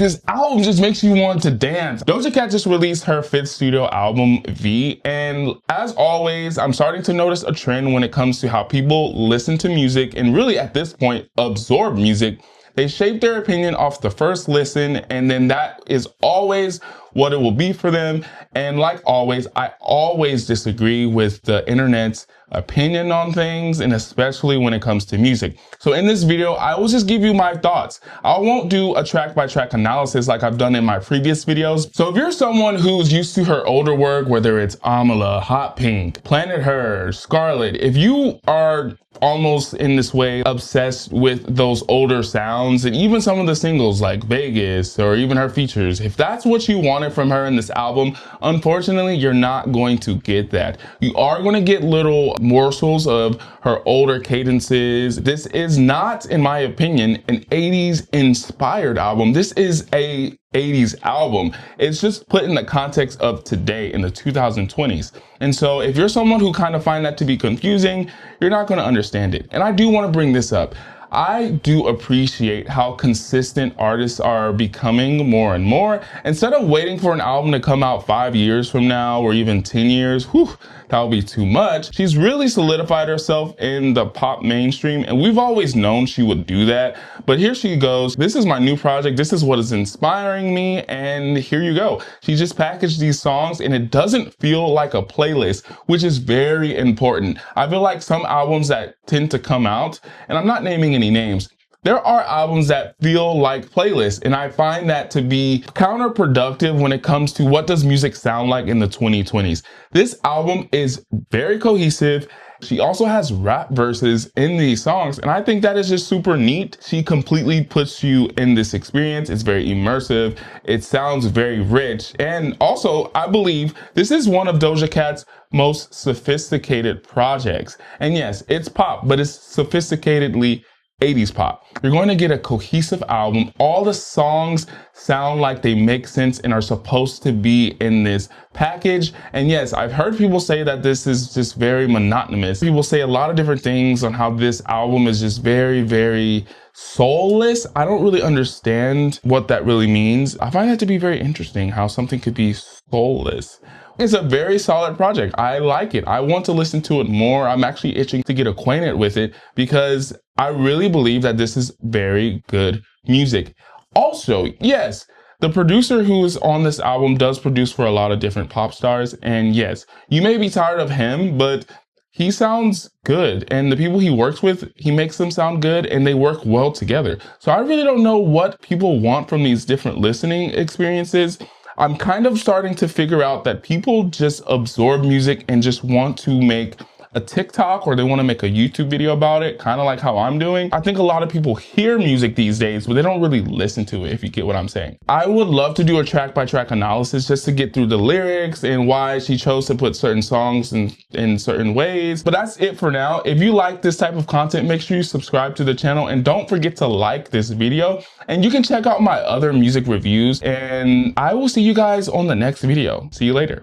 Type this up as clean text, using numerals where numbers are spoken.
This album just makes you want to dance. Doja Cat just released her 5th studio album, V, and as always, I'm starting to notice a trend when it comes to how people listen to music and really at this point absorb music. They shape their opinion off the first listen, and then that is always what it will be for them. And like always, I always disagree with the internet's opinion on things, and especially when it comes to music. So in this video, I will just give you my thoughts. I won't do a track by track analysis like I've done in my previous videos. So if you're someone who's used to her older work, whether it's Amala, Hot Pink, Planet Her, Scarlet, if you are almost in this way obsessed with those older sounds and even some of the singles like Vegas or even her features, if that's what you wanted from her in this album, unfortunately you're not going to get that. You are going to get little morsels of her older cadences. This is not, in my opinion, an 80s inspired album. This is a 80s album. It's just put in the context of today in the 2020s. And so if you're someone who kind of find that to be confusing, you're not going to understand it. And I do want to bring this up. I do appreciate how consistent artists are becoming more and more. Instead of waiting for an album to come out 5 years from now or even 10 years, that would be too much. She's really solidified herself in the pop mainstream, and we've always known she would do that. But here she goes. This is my new project. This is what is inspiring me, and here you go. She just packaged these songs, and it doesn't feel like a playlist, which is very important. I feel like some albums that tend to come out, and I'm not naming any names, there are albums that feel like playlists, and I find that to be counterproductive when it comes to what does music sound like in the 2020s. This album is very cohesive. She also has rap verses in these songs, and I think that is just super neat. She completely puts you in this experience. It's very immersive. It sounds very rich. And also, I believe this is one of Doja Cat's most sophisticated projects. And yes, it's pop, but it's sophisticatedly 80s pop. You're going to get a cohesive album. All the songs sound like they make sense and are supposed to be in this package. And yes, I've heard people say that this is just very monotonous. People say a lot of different things on how this album is just very, very soulless. I don't really understand what that really means. I find that to be very interesting, how something could be soulless. It's a very solid project. I like it. I want to listen to it more. I'm actually itching to get acquainted with it because I really believe that this is very good music. Also, yes, the producer who is on this album does produce for a lot of different pop stars. And yes, you may be tired of him, but he sounds good. And the people he works with, he makes them sound good and they work well together. So I really don't know what people want from these different listening experiences. I'm kind of starting to figure out that people just absorb music and just want to make a TikTok or they want to make a YouTube video about it, kind of like how I'm doing. I think a lot of people hear music these days, but they don't really listen to it, if you get what I'm saying. I would love to do a track by track analysis just to get through the lyrics and why she chose to put certain songs in certain ways. But that's it for now. If you like this type of content, make sure you subscribe to the channel and don't forget to like this video. And you can check out my other music reviews, and I will see you guys on the next video. See you later.